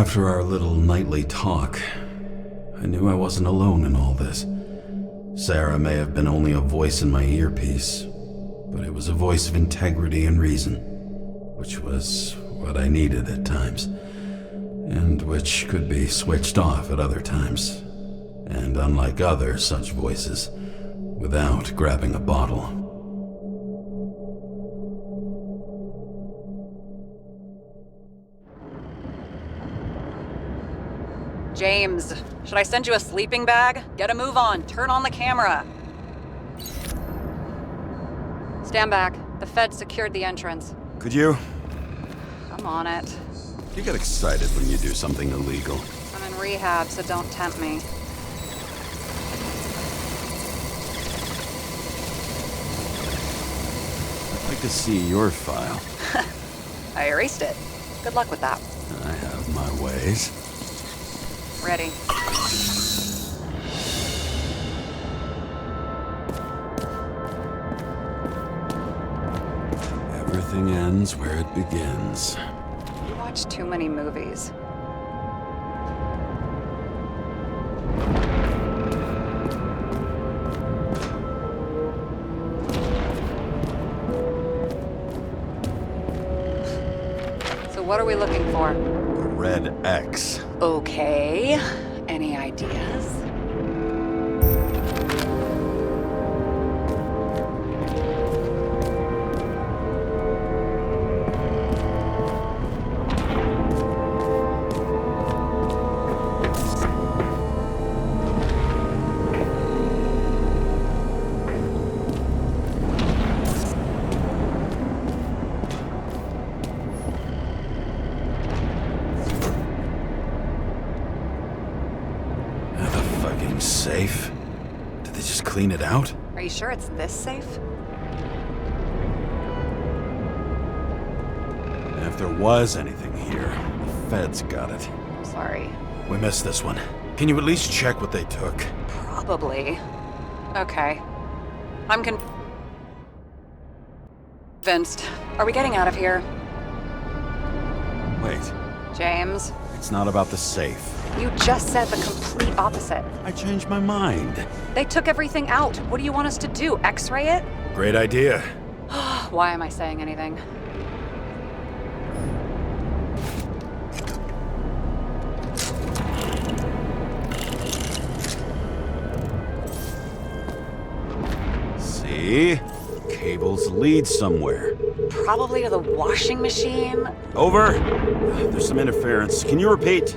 After our little nightly talk, I knew I wasn't alone in all this. Sarah may have been only a voice in my earpiece, but it was a voice of integrity and reason, which was what I needed at times, and which could be switched off at other times, and unlike other such voices, without grabbing a bottle. James, should I send you a sleeping bag? Get a move on. Turn on the camera. Stand back. The Fed secured the entrance. Could you? I'm on it. You get excited when you do something illegal. I'm in rehab, so don't tempt me. I'd like to see your file. I erased it. Good luck with that. I have my ways. Ready. Everything ends where it begins. You watch too many movies. So what are we looking for? A red X. Okay. Any ideas? Safe? Did they just clean it out? Are you sure it's this safe? And if there was anything here, the Feds got it. I'm sorry. We missed this one. Can you at least check what they took? Probably. Okay. I'm convinced. Are we getting out of here? Wait, James? it's not about the safe. You just said the complete opposite. I changed my mind. They took everything out. What do you want us to do? X-ray it? Great idea. Why am I saying anything? See? Cables lead somewhere. Probably to the washing machine. Over. There's some interference. Can you repeat?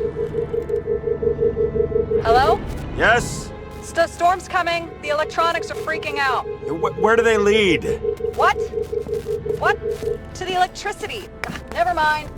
Hello? Yes? Storm's coming. The electronics are freaking out. Where do they lead? What? What? To the electricity. Never mind.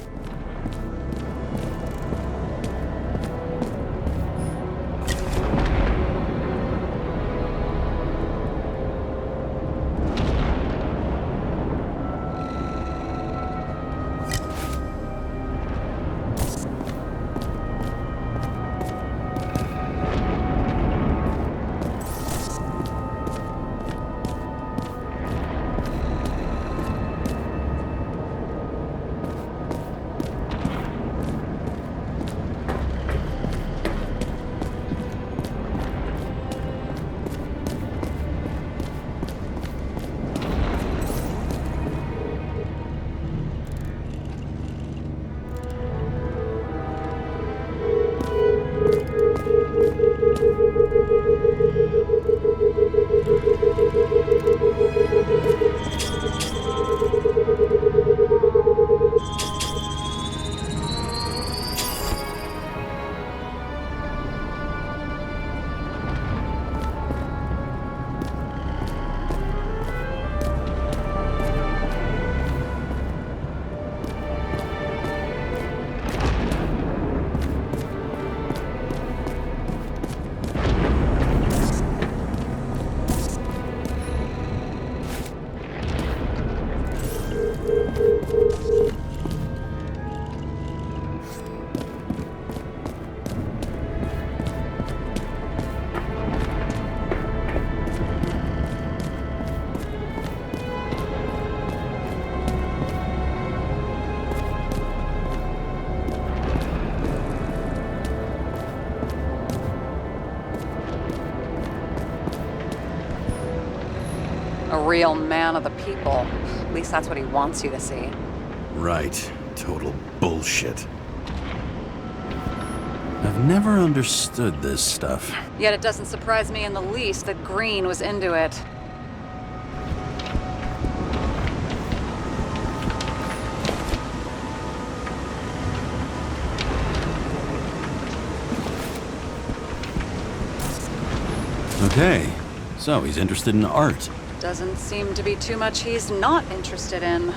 A real man of the people. At least that's what he wants you to see. Right. Total bullshit. I've never understood this stuff. Yet it doesn't surprise me in the least that Green was into it. Okay, so he's interested in art. Doesn't seem to be too much he's not interested in.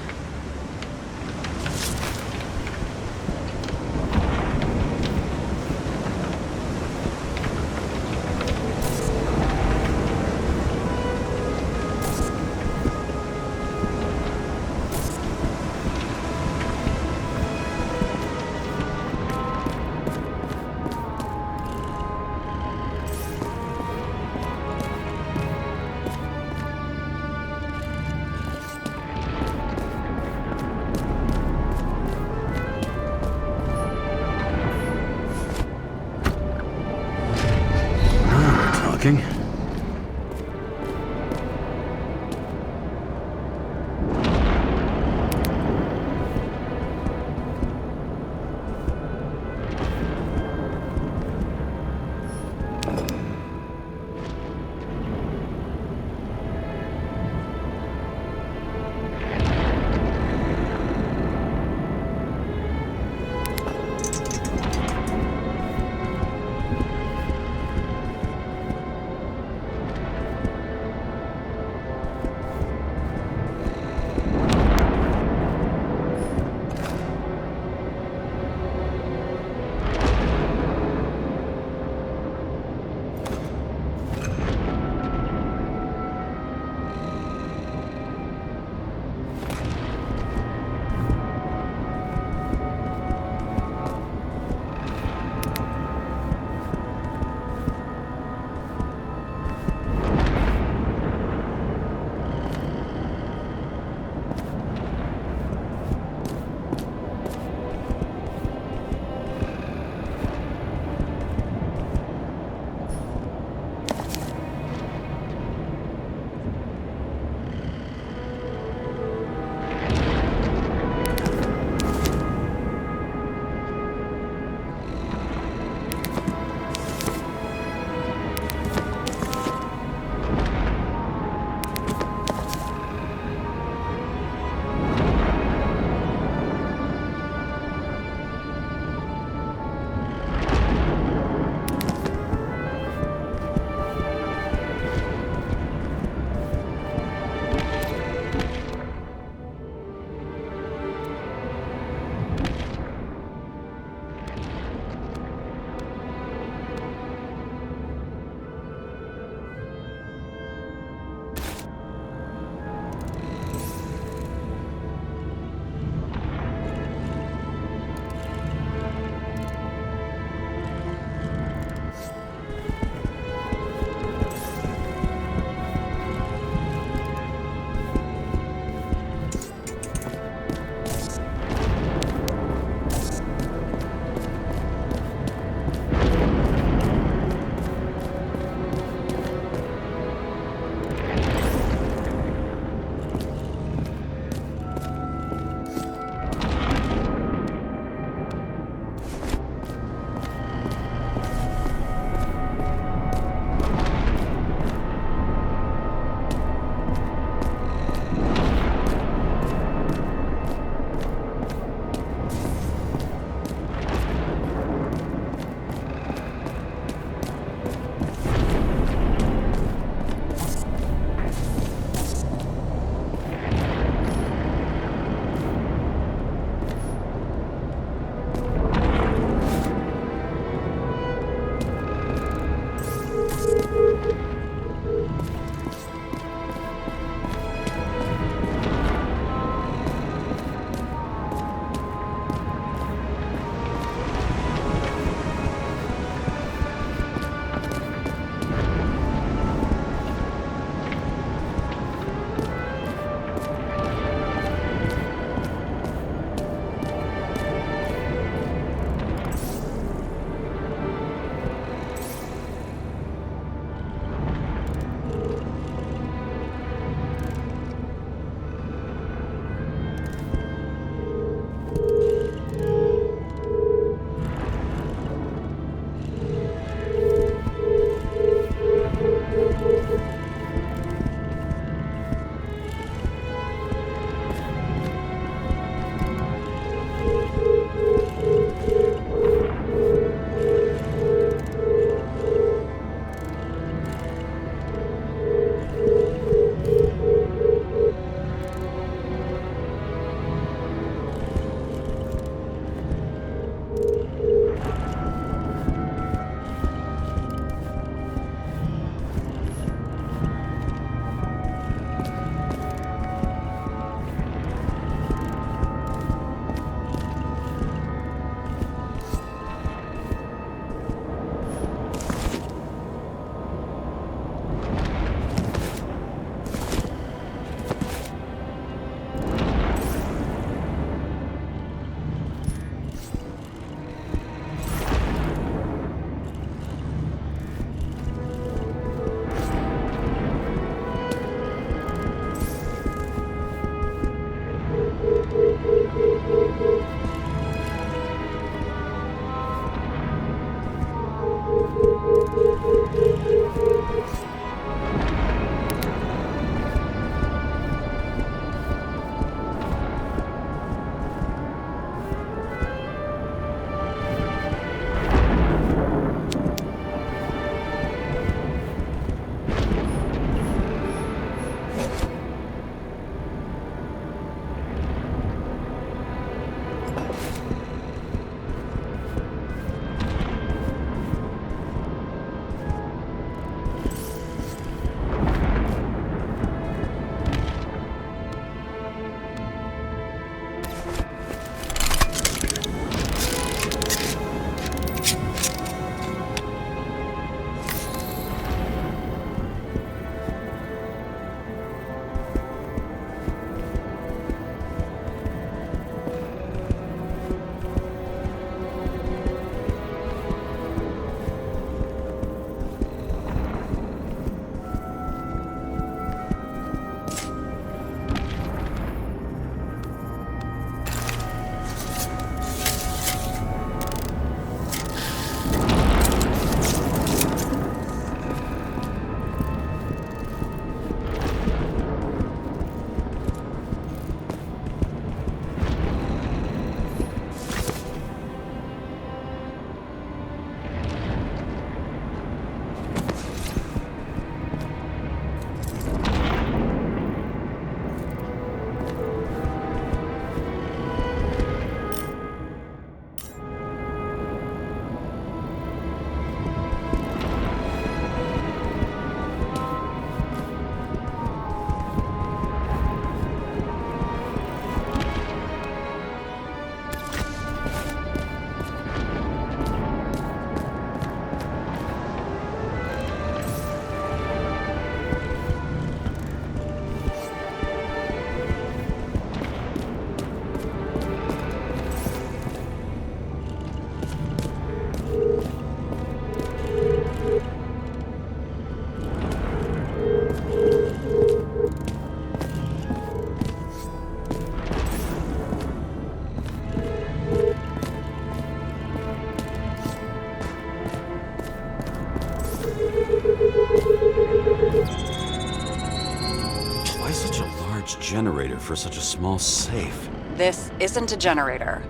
much generator for such a small safe? This isn't a generator.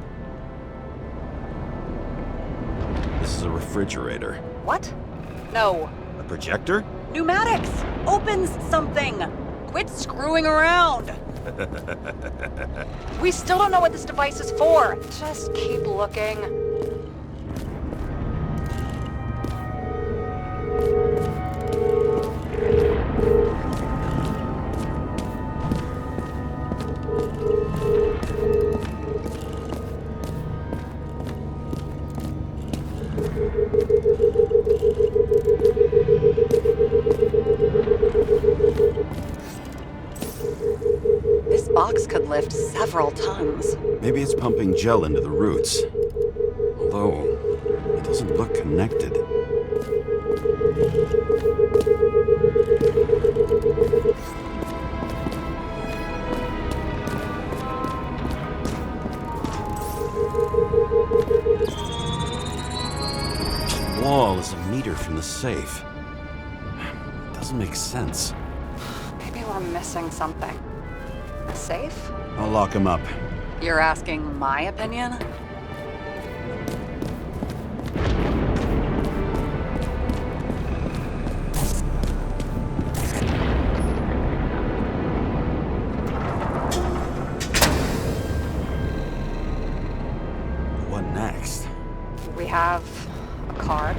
This is a refrigerator. What? No. A projector? Pneumatics! Opens something! Quit screwing around! We still don't know what this device is for. Just keep looking. This box could lift several tons. Maybe it's pumping gel into the roots. Although, it doesn't look connected. The wall is a meter from the safe. It doesn't make sense. Maybe we're missing something. A safe? I'll lock him up. You're asking my opinion? What next? We have a card.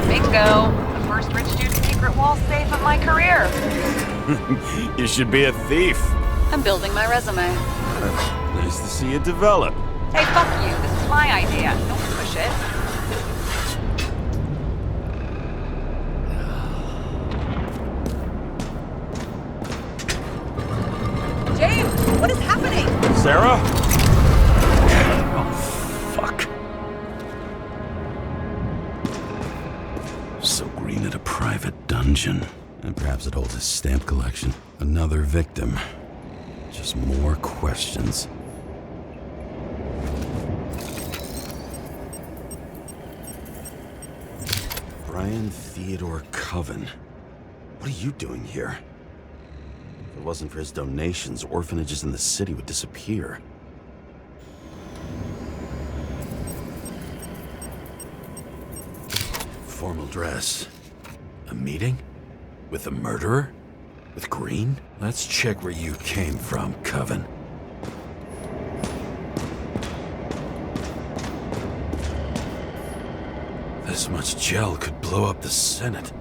Bingo! The first rich dude's secret wall safe of my career. You should be a thief. I'm building my resume. Nice to see you develop. Hey, fuck you. This is my idea. Don't push it. James, what is happening? Sarah? Oh, fuck. So Green at a private dungeon. And perhaps it holds a stamp collection. Another victim. Just more questions. Brian Theodore Coven. What are you doing here? If it wasn't for his donations, orphanages in the city would disappear. Formal dress. A meeting? With a murderer? With Green? Let's check where you came from, Coven. This much gel could blow up the Senate.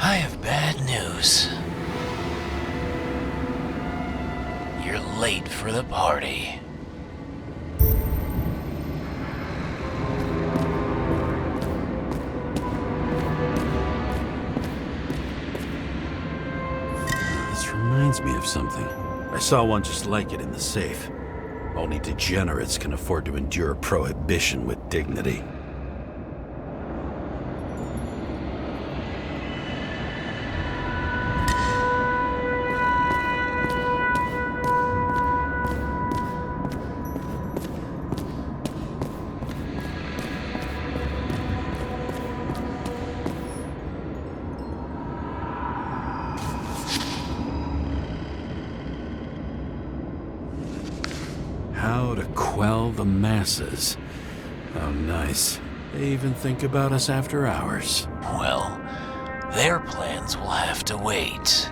I have bad news. You're late for the party. This reminds me of something. I saw one just like it in the safe. Only degenerates can afford to endure prohibition with dignity. How to quell the masses. Oh, nice. They even think about us after hours. Well, their plans will have to wait.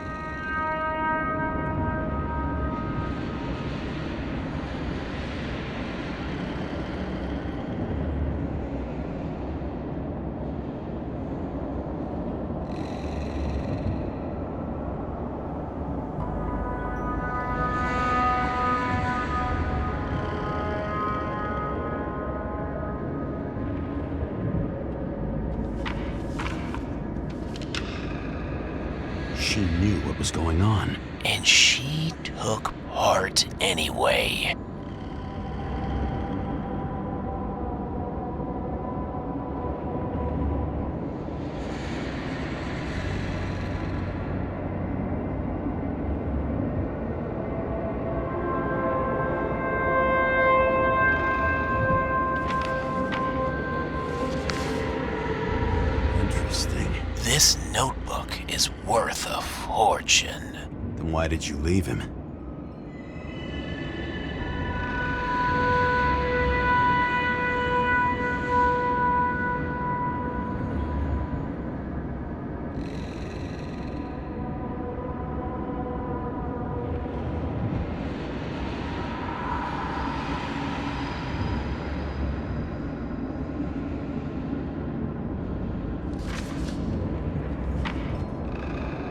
She knew what was going on. And she took part anyway. Interesting. This notebook is worth a fortune. Then why did you leave him?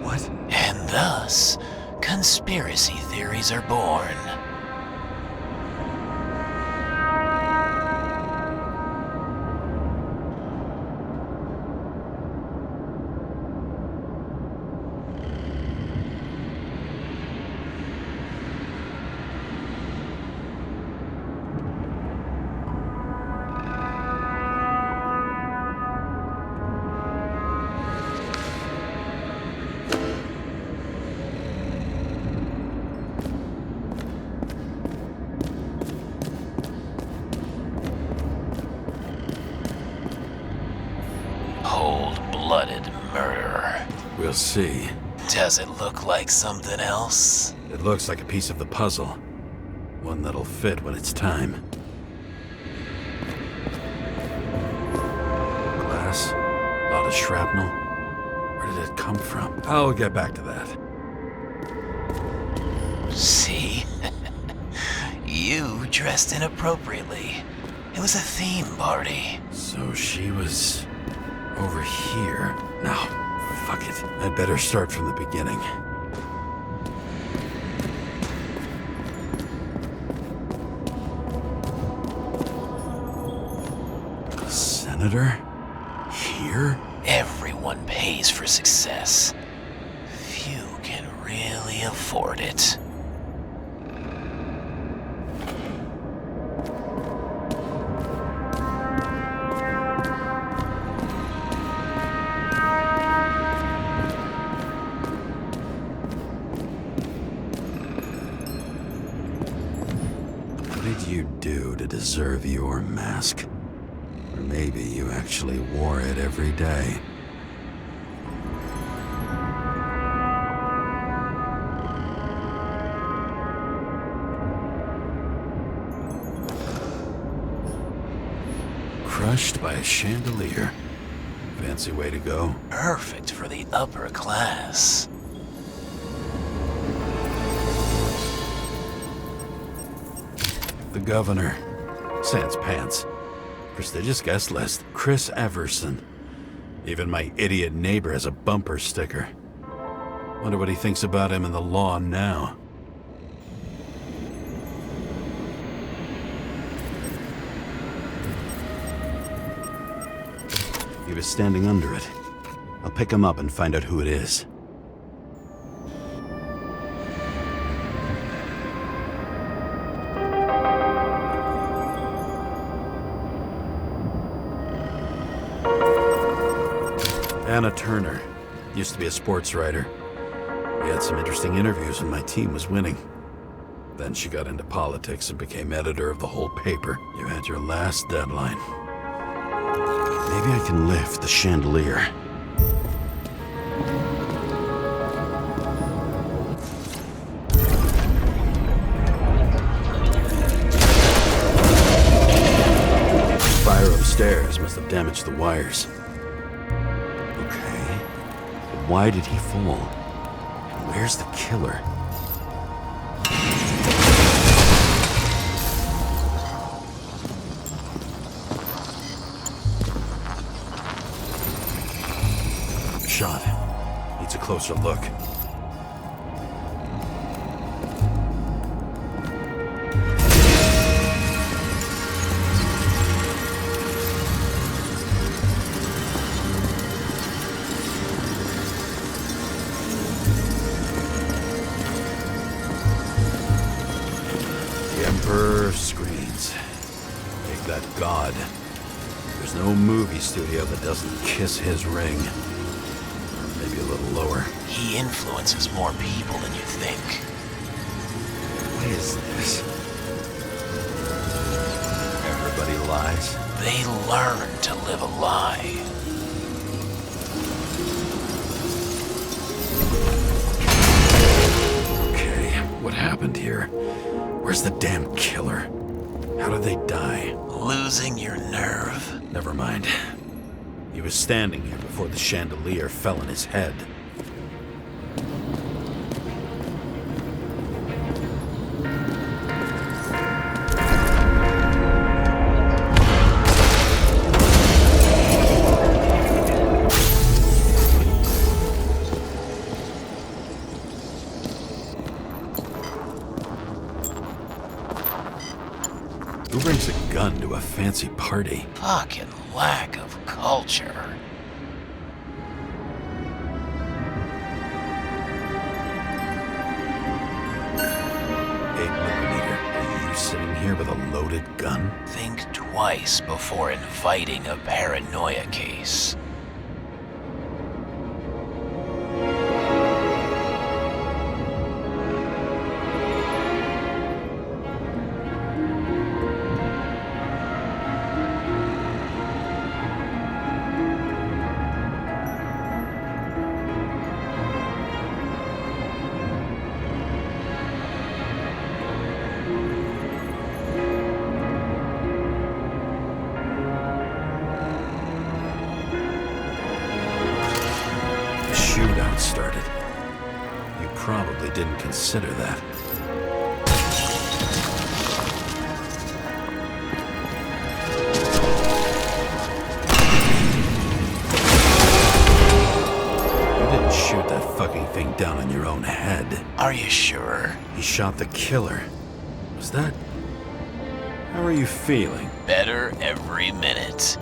What? And thus, conspiracy theories are born. Cold-blooded murder. We'll see. Does it look like something else? It looks like a piece of the puzzle. One that'll fit when it's time. Glass? A lot of shrapnel? Where did it come from? I'll get back to that. See? You dressed inappropriately. It was a theme party. So she was over here. Now, fuck it. I'd better start from the beginning. Senator? Here? Everyone pays for success. Few can really afford it. What did you do to deserve your mask? Or maybe you actually wore it every day. Crushed by a chandelier. Fancy way to go. Perfect for the upper class. The governor. Sans pants. Prestigious guest list. Chris Everson. Even my idiot neighbor has a bumper sticker. Wonder what he thinks about him and the law now. He was standing under it. I'll pick him up and find out who it is. Anna Turner. Used to be a sports writer. We had some interesting interviews when my team was winning. Then she got into politics and became editor of the whole paper. You had your last deadline. Maybe I can lift the chandelier. Fire upstairs must have damaged the wires. Okay, but why did he fall? And where's the killer? Shot. Needs a closer look. The Emperor of Screens. Make that god. There's no movie studio that doesn't kiss his ring. Maybe a little lower. He influences more people than you think. What is this? Everybody lies. They learn to live a lie. Okay, what happened here? Where's the damn killer? How did they die? Losing your nerve. Never mind. He was standing here before the chandelier fell on his head. Who brings a gun to a fancy party? Fucking lack of culture. 8mm. Are you sitting here with a loaded gun? Think twice before inviting a paranoia case. Shootout started. You probably didn't consider that. You didn't shoot that fucking thing down on your own head. Are you sure? He shot the killer. Was that... How are you feeling? Better every minute.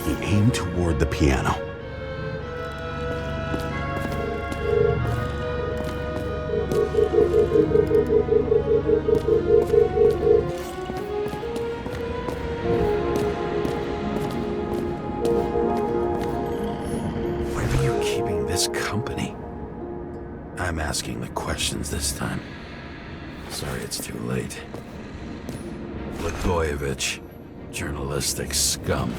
He aimed toward the piano. Where are you keeping this company? I'm asking the questions this time. Sorry it's too late. Blagojevich, journalistic scum.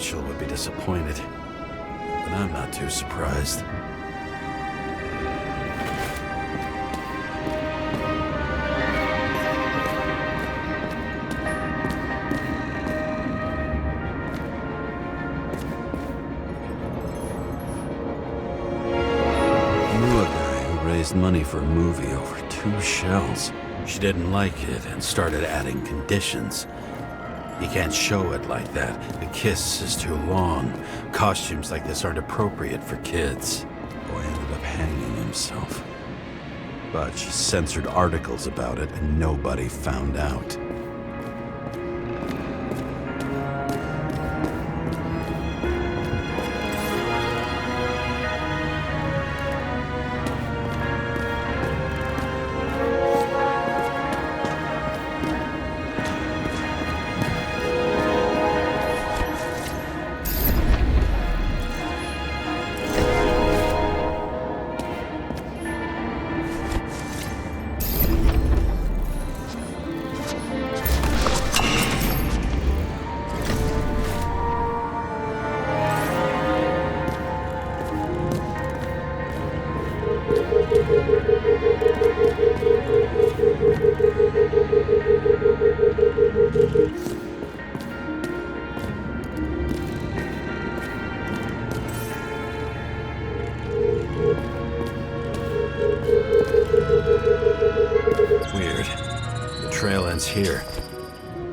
Rachel would be disappointed, but I'm not too surprised. Money for a movie over 2 shells. She didn't like it and started adding conditions. You can't show it like that. The kiss is too long. Costumes like this aren't appropriate for kids. Boy ended up hanging himself. But she censored articles about it and nobody found out. Weird. The trail ends here.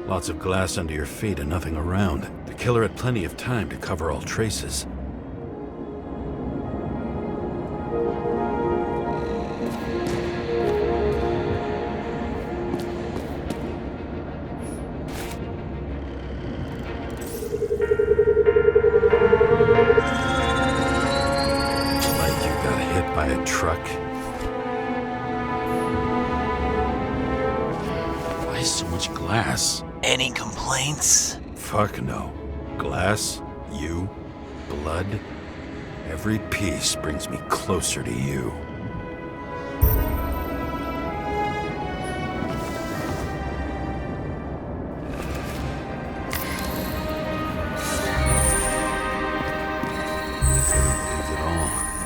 Lots of glass under your feet and nothing around. The killer had plenty of time to cover all traces. Like you got hit by a truck. Why so much glass? Any complaints? Fuck no. Glass, you, blood. Every piece brings me closer to you.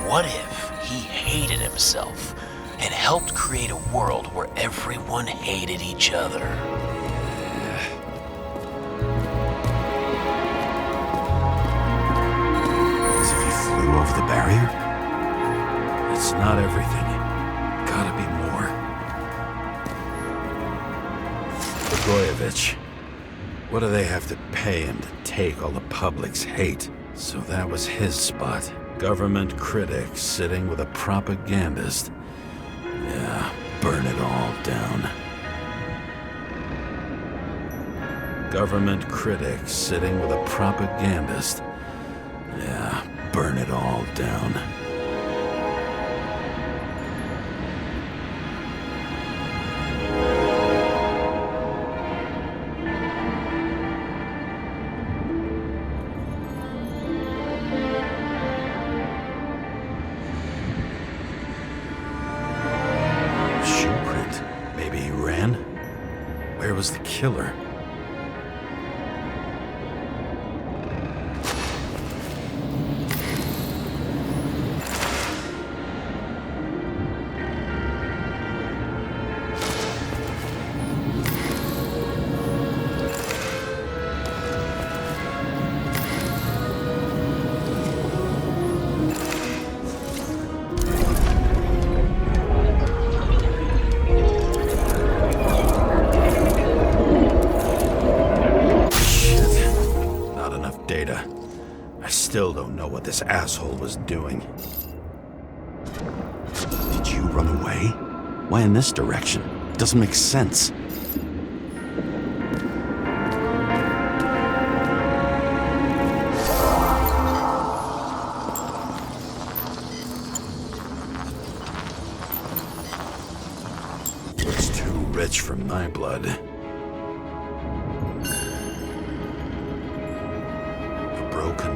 What if he hated himself and helped create a world where everyone hated each other? As if he flew over the barrier? It's not everything. Gotta be more. Blagojevich. What do they have to pay him to take all the public's hate? So that was his spot. Government critic sitting with a propagandist. Yeah, burn it all down. Government critic sitting with a propagandist. Yeah, burn it all down. Where was the killer? Still don't know what this asshole was doing. Did you run away? Why in this direction? It doesn't make sense. Looks too rich for my blood.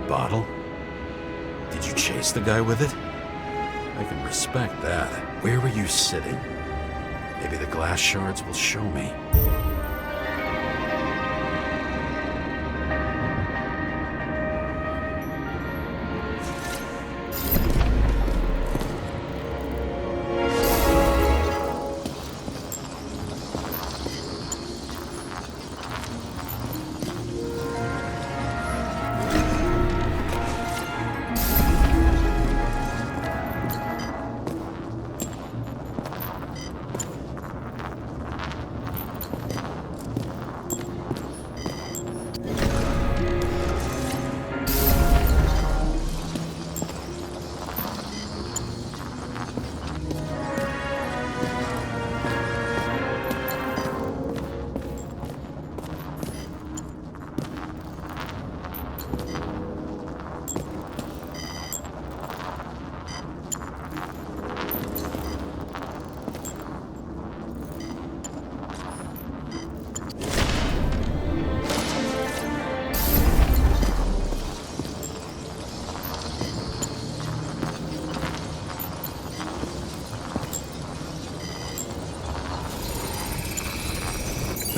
Bottle? Did you chase the guy with it? I can respect that. Where were you sitting? Maybe the glass shards will show me.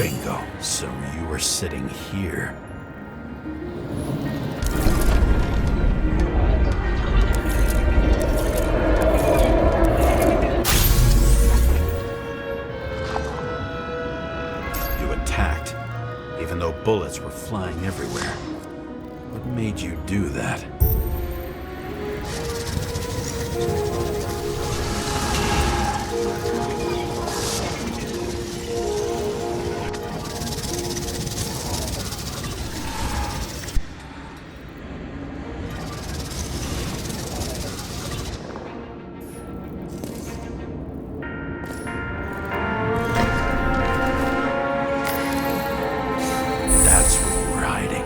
Bingo. So you were sitting here. You attacked, even though bullets were flying everywhere. What made you do that? That's where you were hiding.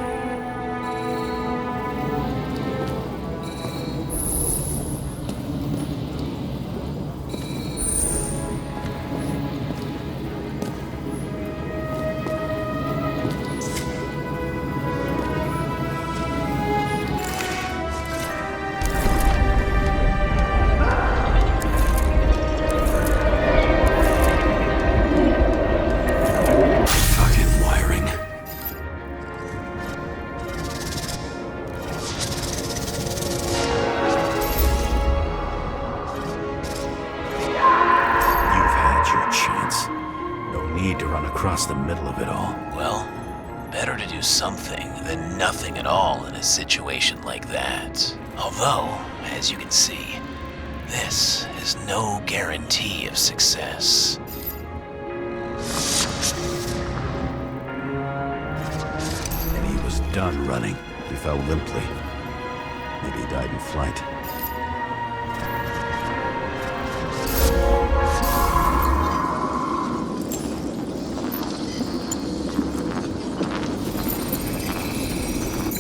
Fucking wiring. You've had your chance. No need to run across the middle of it all. Well, better to do something than nothing at all in a situation like that. Although, as you can see, this is no guarantee of success. And he was done running. He fell limply. Maybe he died in flight.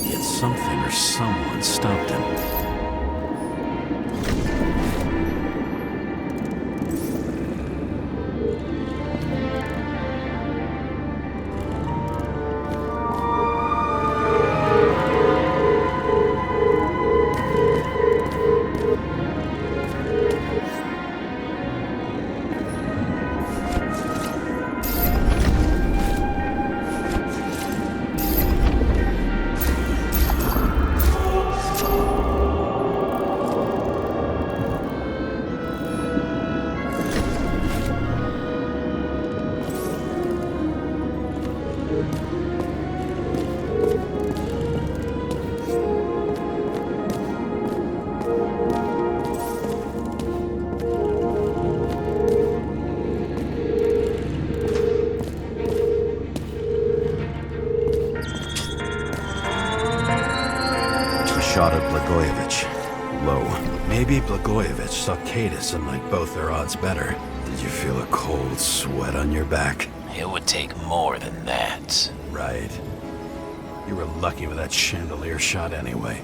Yet something or someone stopped him. Shot at Blagojevich. Low. Maybe Blagojevich saw Cadis and liked both their odds better. Did you feel a cold sweat on your back? It would take more than that. Right. You were lucky with that chandelier shot anyway.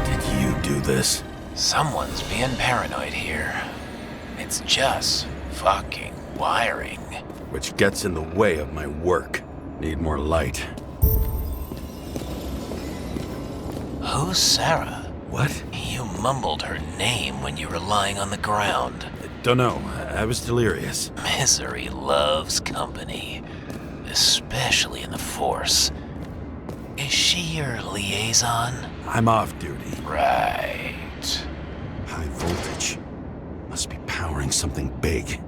Did you do this? Someone's being paranoid here. It's just fucking wiring. Which gets in the way of my work. Need more light. Who's Sarah? What? You mumbled her name when you were lying on the ground. Don't know. I was delirious. Misery loves company, especially in the Force. Is she your liaison? I'm off duty. Right. High voltage. Must be powering something big.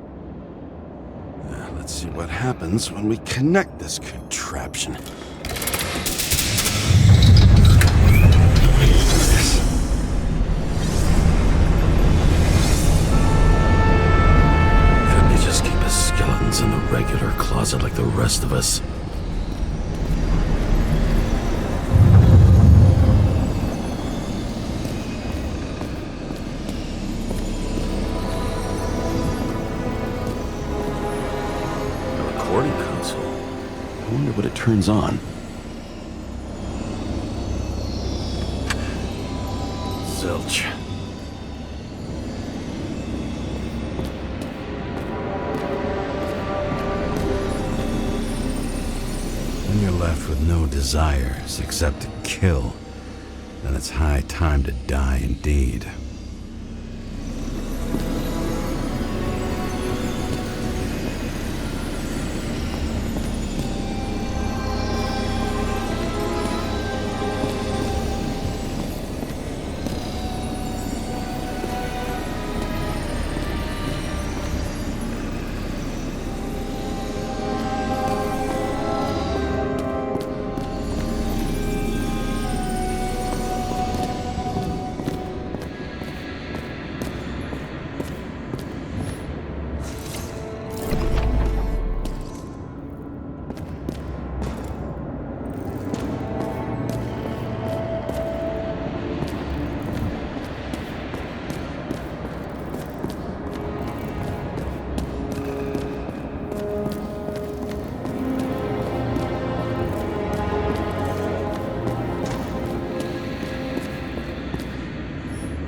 Let's see what happens when we connect this contraption. Couldn't he just keep his skeletons in the regular closet like the rest of us? Recording console. I wonder what it turns on. Zilch. When you're left with no desires except to kill, then it's high time to die indeed.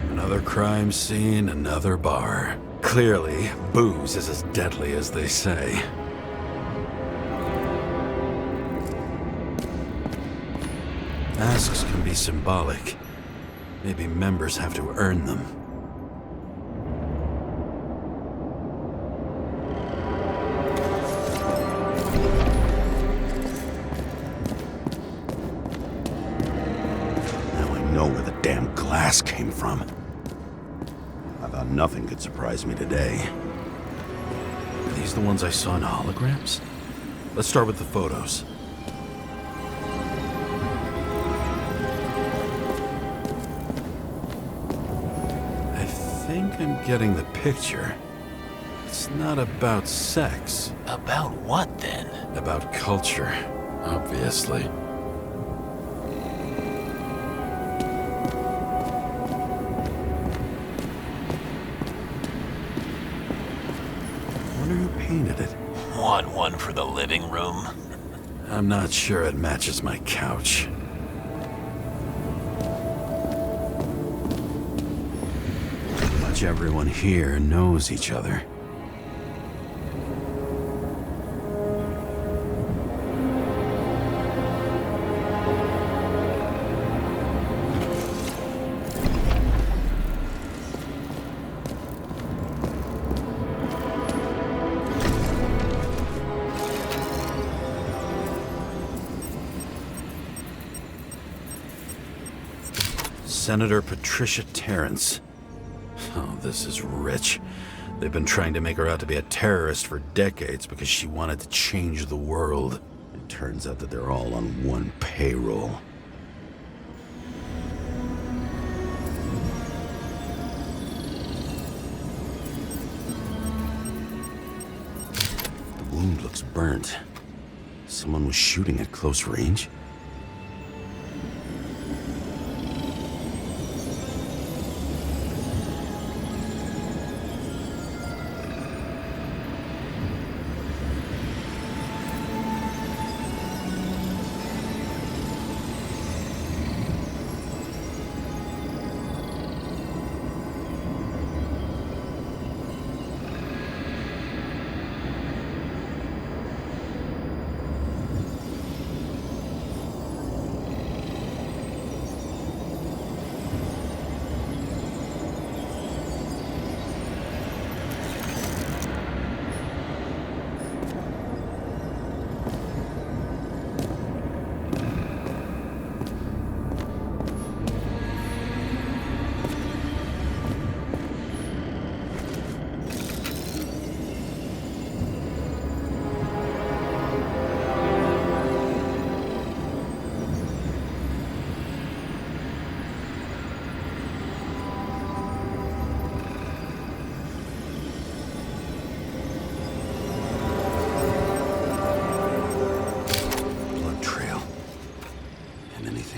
Another crime scene, another bar. Clearly, booze is as deadly as they say. Masks can be symbolic. Maybe members have to earn them. Now I know where the damn glass came from. I thought nothing could surprise me today. Are these the ones I saw in holograms? Let's start with the photos. I think I'm getting the picture. It's not about sex. About what, then? About culture, obviously. Who painted it? Want one for the living room? I'm not sure it matches my couch. Much everyone here knows each other. Senator Patricia Terrence. Oh, this is rich. They've been trying to make her out to be a terrorist for decades because she wanted to change the world. It turns out that they're all on one payroll. The wound looks burnt. Someone was shooting at close range?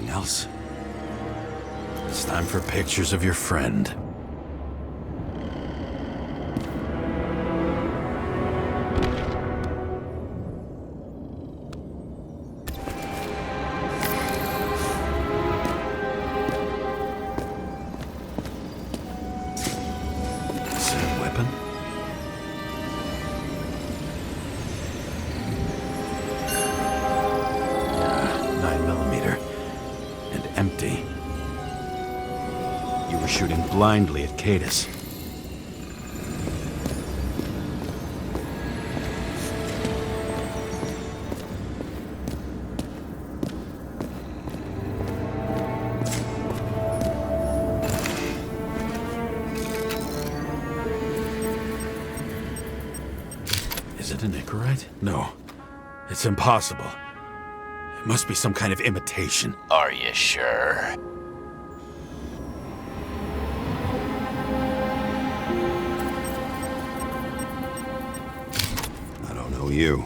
Else. It's time for pictures of your friend. Is it a weapon? shooting blindly at Cadus. Is it an Icarite? No. It's impossible. It must be some kind of imitation. Are you sure? I don't know you.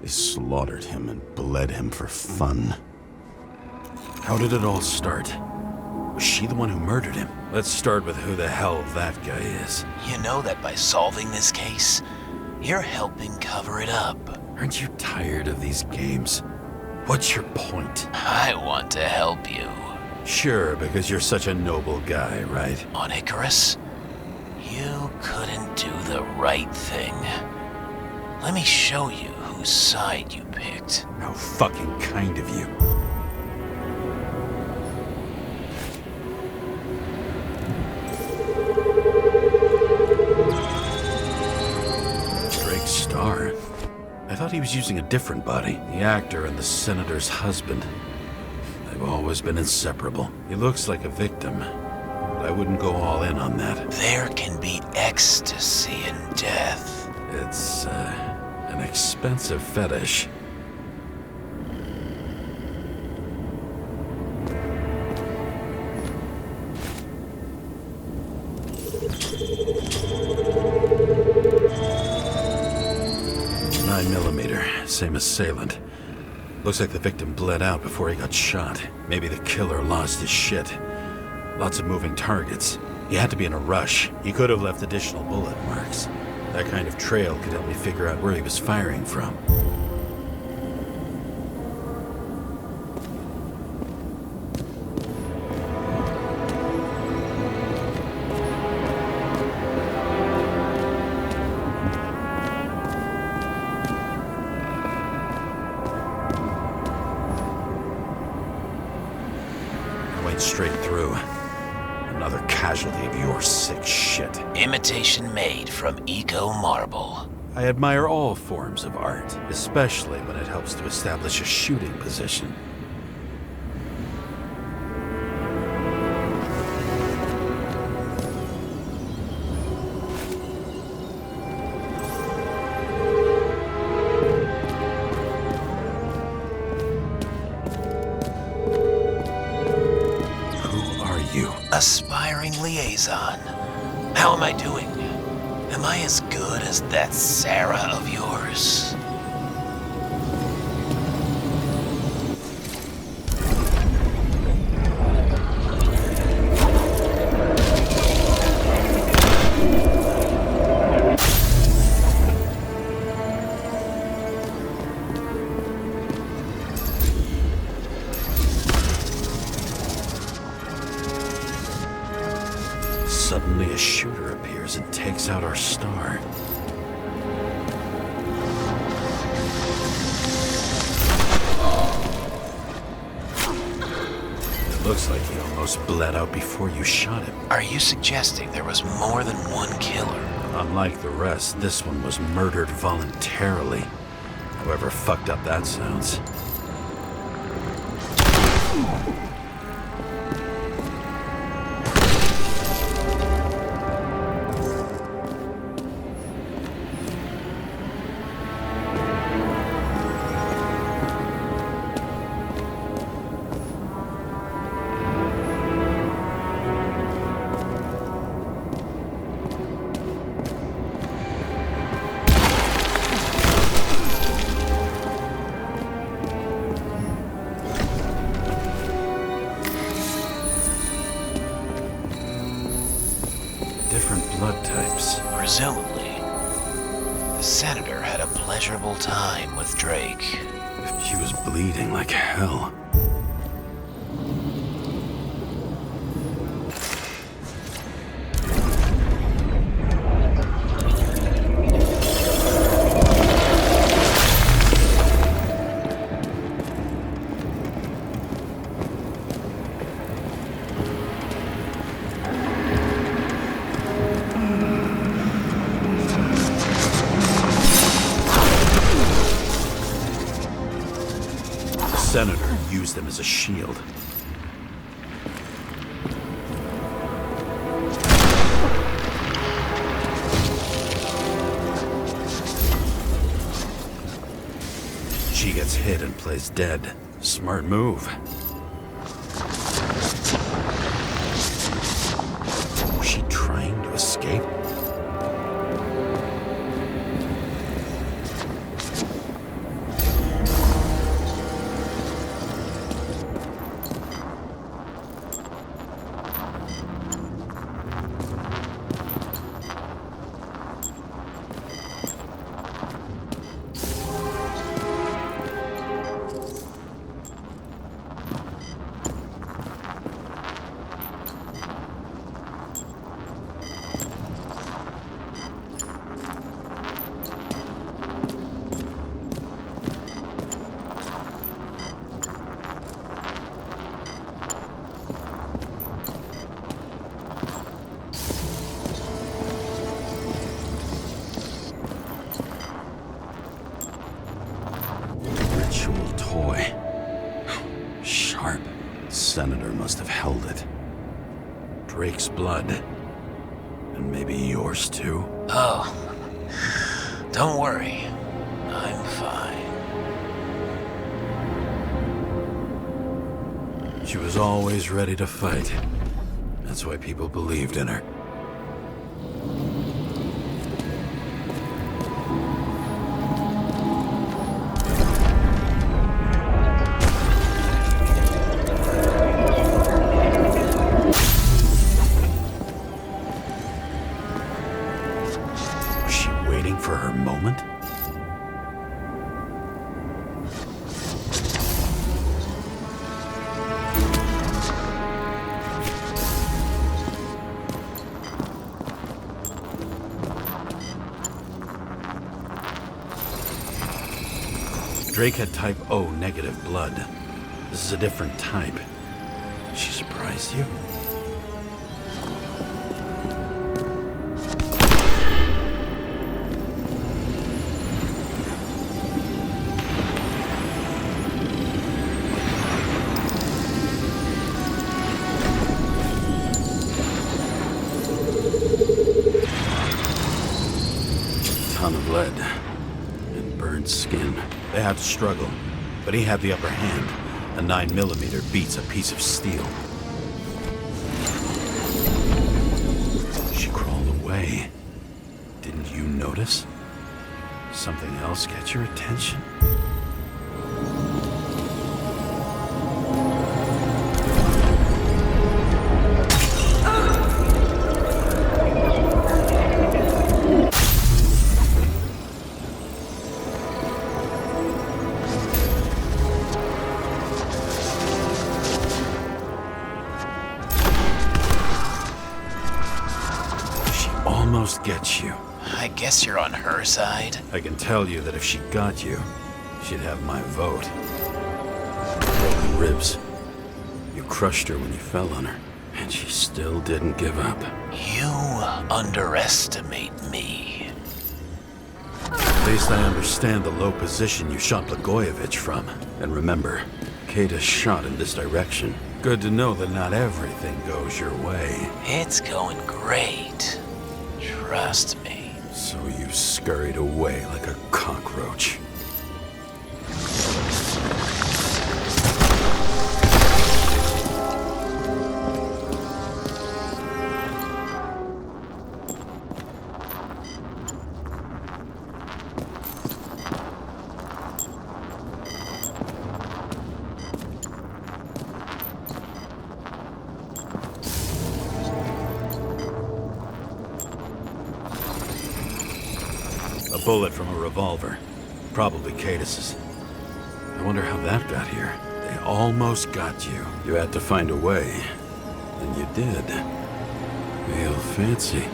They slaughtered him and bled him for fun. How did it all start? Was she the one who murdered him? Let's start with who the hell that guy is. You know that by solving this case, you're helping cover it up. Aren't you tired of these games? What's your point? I want to help you. Sure, because you're such a noble guy, right? On Icarus, you couldn't do the right thing. Let me show you whose side you picked. How fucking kind of you. Drake's star? I thought he was using a different body. The actor and the senator's husband. They've always been inseparable. He looks like a victim, but I wouldn't go all in on that. There can be ecstasy in death. It's, an expensive fetish. Same assailant. Looks like the victim bled out before he got shot. Maybe the killer lost his shit. Lots of moving targets. He had to be in a rush. He could have left additional bullet marks. That kind of trail could help me figure out where he was firing from. Straight through. Another casualty of your sick shit. Imitation made from eco marble. I admire all forms of art, especially when it helps to establish a shooting position. Aspiring liaison. How am I doing? Am I as good as that Sarah of yours? Suddenly a shooter appears and takes out our star. It looks like he almost bled out before you shot him. Are you suggesting there was more than one killer? Unlike the rest, this one was murdered voluntarily. However fucked up that sounds. Different blood types. Presumably, the senator had a pleasurable time with Drake. She was bleeding like hell. senator used them as a shield. She gets hit and plays dead. Smart move. Was she trying to escape? Toy. Sharp. Senator must have held it. Drake's blood. And maybe yours too? Oh, don't worry. I'm fine. She was always ready to fight. That's why people believed in her. For her moment? Drake had type O negative blood. This is a different type. She surprised you? Ton of lead and burned skin. They had to struggle, but he had the upper hand. A 9mm beats a piece of steel. She crawled away. Didn't you notice? Something else catch your attention? Almost gets you. I guess you're on her side. I can tell you that if she got you, she'd have my vote. Broken ribs. You crushed her when you fell on her, and she still didn't give up. You underestimate me. At least I understand the low position you shot Blagojevich from. And remember, Kata's shot in this direction. Good to know that not everything goes your way. It's going great. Trust me. So you scurried away like a cockroach. A bullet from a revolver. Probably Cadis's. I wonder how that got here. They almost got you. You had to find a way. And you did. Real fancy.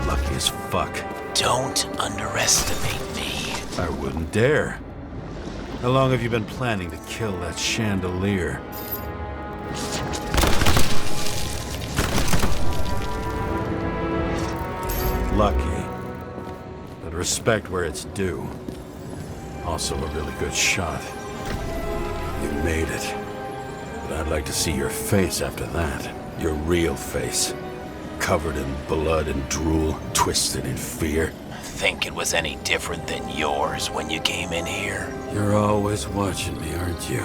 Lucky as fuck. Don't underestimate me. I wouldn't dare. How long have you been planning to kill that chandelier? Lucky. But respect where it's due. Also a really good shot. You made it. But I'd like to see your face after that. Your real face. Covered in blood and drool, twisted in fear. Think it was any different than yours when you came in here? You're always watching me, aren't you?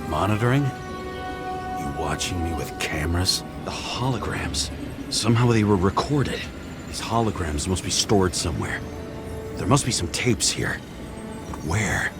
Monitoring? You watching me with cameras? The holograms. Somehow they were recorded. These holograms must be stored somewhere. There must be some tapes here. Where?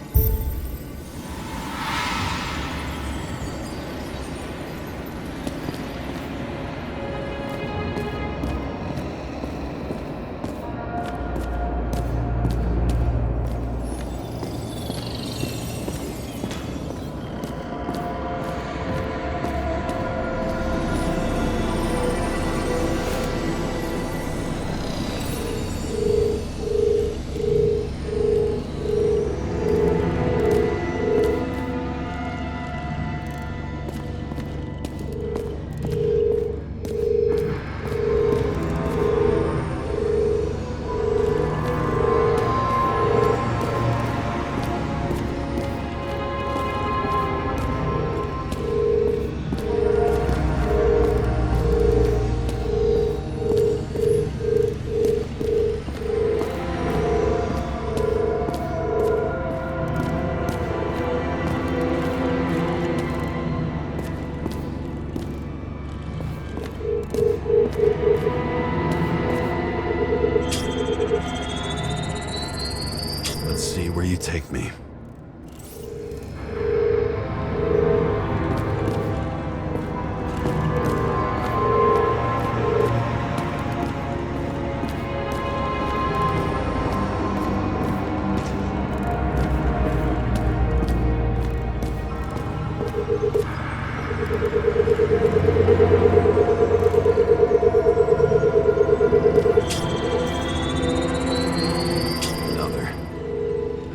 Let's see where you take me.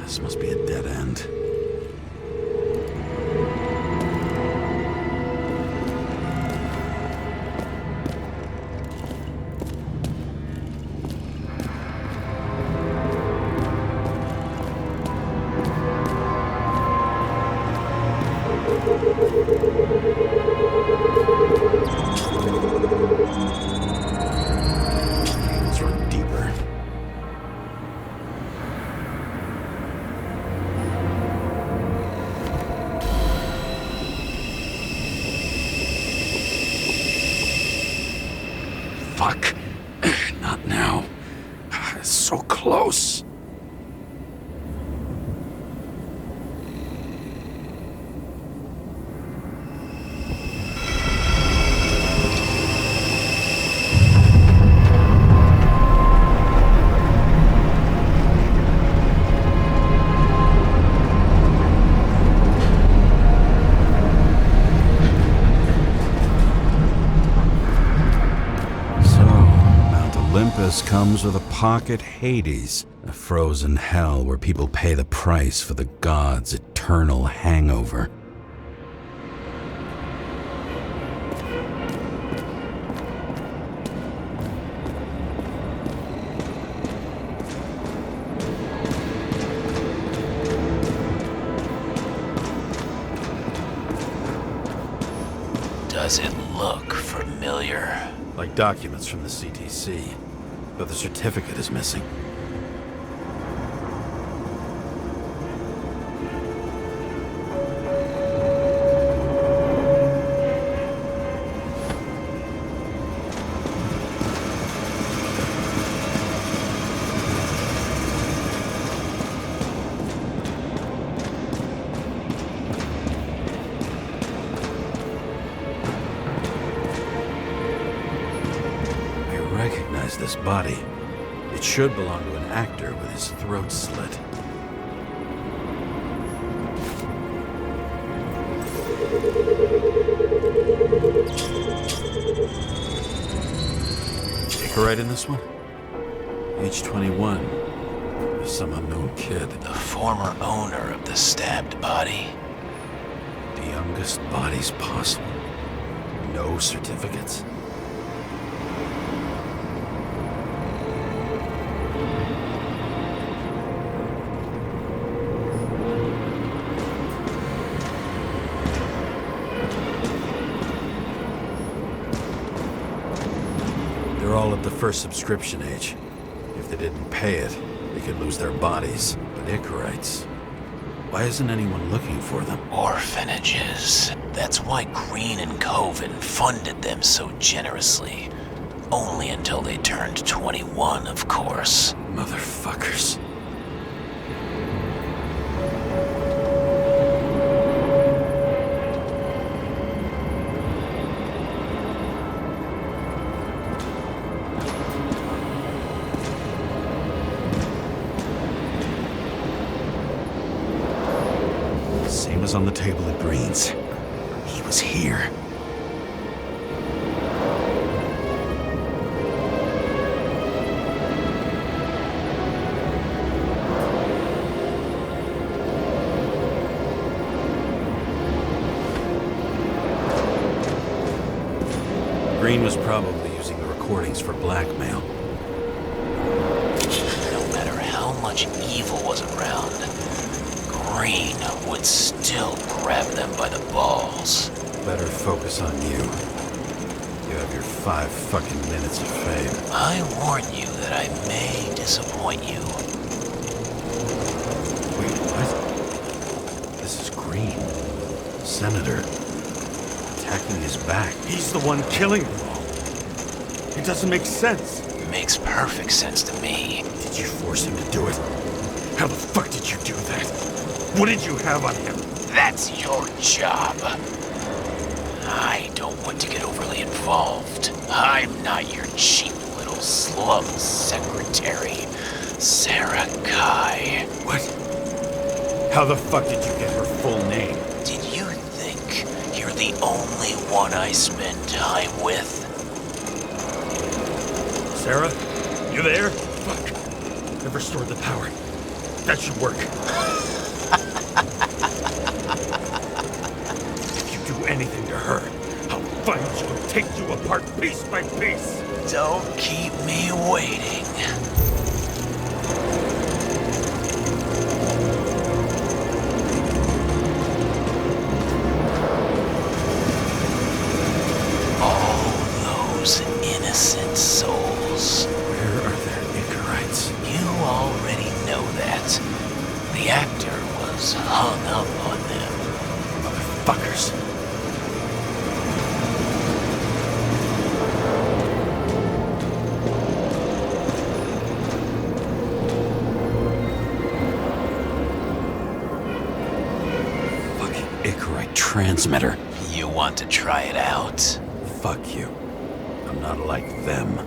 This must be a dead end. Let's run deeper. Fuck. Not now. It's so close. Olympus comes with a pocket Hades, a frozen hell where people pay the price for the gods' eternal hangover. Does it look familiar? Like documents from the CTC, but the certificate is missing. This body. It should belong to an actor with his throat slit. Take a right in this one? Age 21. Some unknown kid. The former owner of the stabbed body. The youngest bodies possible. No certificates. They're all at the first subscription age. If they didn't pay it, they could lose their bodies. But Icarites, why isn't anyone looking for them? Orphanages. That's why Green and Coven funded them so generously. Only until they turned 21, of course. Motherfuckers. Same as on the table at Green's. He was here. Green was probably using the recordings for blackmail. No matter how much evil was around, Green would still grab them by the balls. Better focus on you. You have your 5 fucking minutes of fame. I warn you that I may disappoint you. Wait, what? This is Green. Senator. Attacking his back. He's the one killing them all. It doesn't make sense. Makes perfect sense to me. Did you force him to do it? How the fuck did you do that? What did you have on him? That's your job. I don't want to get overly involved. I'm not your cheap little slum secretary, Sarah Kai. What? How the fuck did you get her full name? Did you think you're the only one I spend time with? Sarah? You there? Fuck. I've restored the power. That should work. If you do anything to her, I'll find you and take you apart piece by piece. Don't keep me waiting. All those innocent souls. Where are their Icarites? You already know that. The actor was hung up on them. Motherfuckers. Fucking Icarite transmitter. You want to try it out? Fuck you. I'm not like them.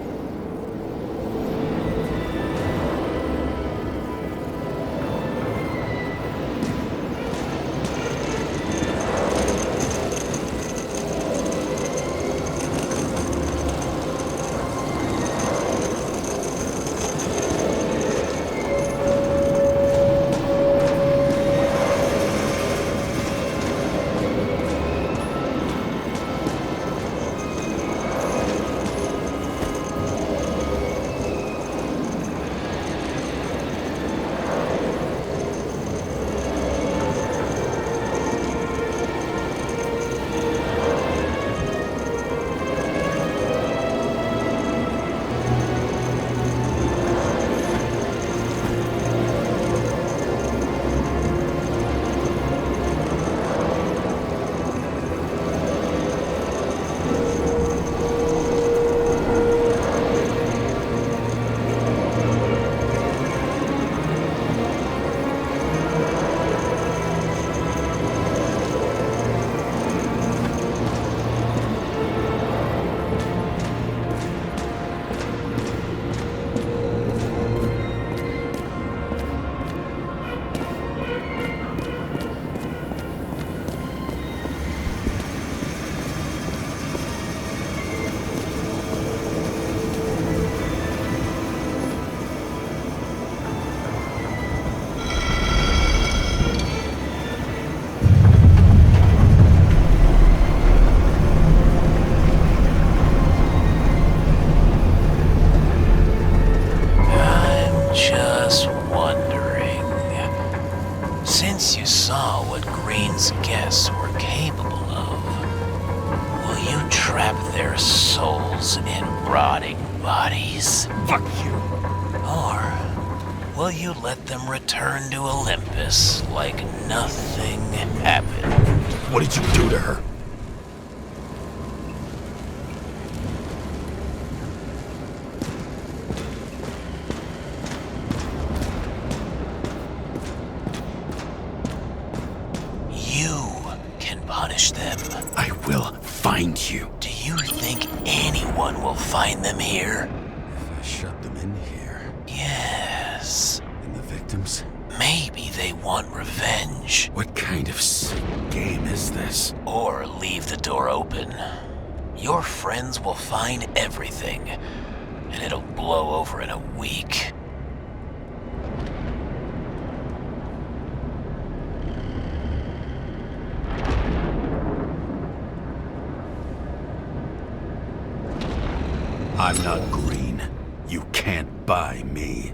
place? Fuck you. Or will you let them return to Olympus like nothing happened? What did you do to her? You can punish them. I will find you. Do you think anyone will find them here? If I shut them in here, Yes. and the victims? Maybe they want revenge. What kind of sick game is this? Or leave the door open. Your friends will find everything, and it'll blow over in a week. I'm not green. You can't buy me.